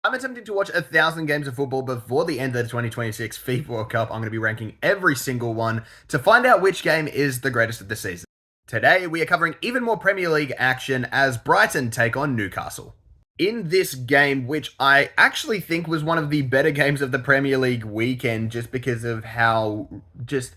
I'm attempting to watch 1,000 games of football before the end of the 2026 FIFA World Cup. I'm going to be ranking every single one to find out which game is the greatest of the season. Today, we are covering even more Premier League action as Brighton take on Newcastle. In this game, which I actually think was one of the better games of the Premier League weekend, just because of how just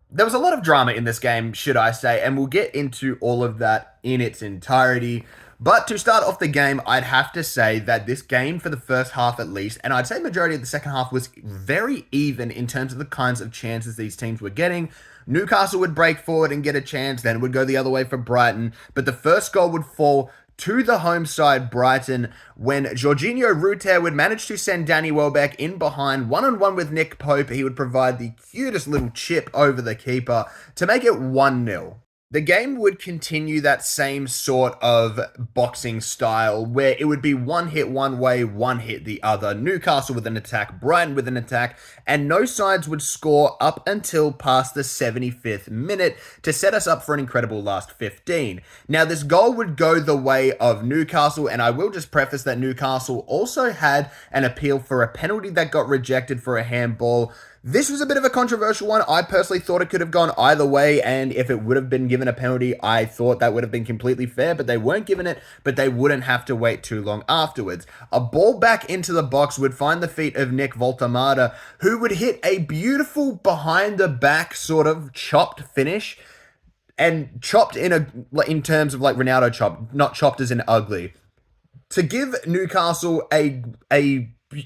there was a lot of drama in this game, should I say, and we'll get into all of that in its entirety. But to start off the game, I'd have to say that this game, for the first half at least, and I'd say majority of the second half, was very even in terms of the kinds of chances these teams were getting. Newcastle would break forward and get a chance, then it would go the other way for Brighton, but the first goal would fall to the home side, Brighton, when Jorginho Rutter would manage to send Danny Welbeck in behind, one-on-one with Nick Pope. He would provide the cutest little chip over the keeper to make it 1-0. The game would continue that same sort of boxing style where it would be one hit one way, one hit the other. Newcastle with an attack, Brighton with an attack, and no sides would score up until past the 75th minute to set us up for an incredible last 15. Now, this goal would go the way of Newcastle, and I will just preface that Newcastle also had an appeal for a penalty that got rejected for a handball. This was a bit of a controversial one. I personally thought it could have gone either way, and if it would have been given a penalty, I thought that would have been completely fair, but they weren't given it, but they wouldn't have to wait too long afterwards. A ball back into the box would find the feet of Nick Voltamada, who would hit a beautiful behind-the-back sort of chopped finish, and chopped in terms of like Ronaldo chopped, not chopped as in ugly, to give Newcastle a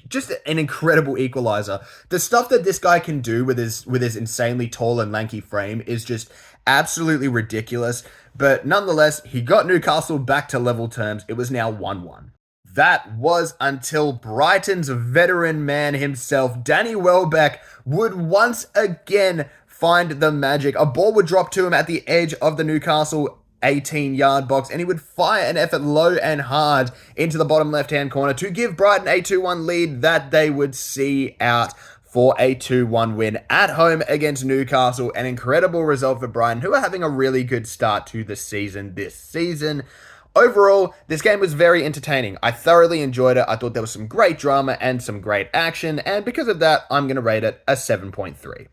just an incredible equalizer. The stuff that this guy can do with his insanely tall and lanky frame is just absolutely ridiculous. But nonetheless, he got Newcastle back to level terms. It was now 1-1. That was until Brighton's veteran man himself, Danny Welbeck, would once again find the magic. A ball would drop to him at the edge of the Newcastle 18-yard box, and he would fire an effort low and hard into the bottom left-hand corner to give Brighton a 2-1 lead that they would see out for a 2-1 win at home against Newcastle. An incredible result for Brighton, who are having a really good start to the season this season. Overall, this game was very entertaining. I thoroughly enjoyed it. I thought there was some great drama and some great action, and because of that, I'm going to rate it a 7.3.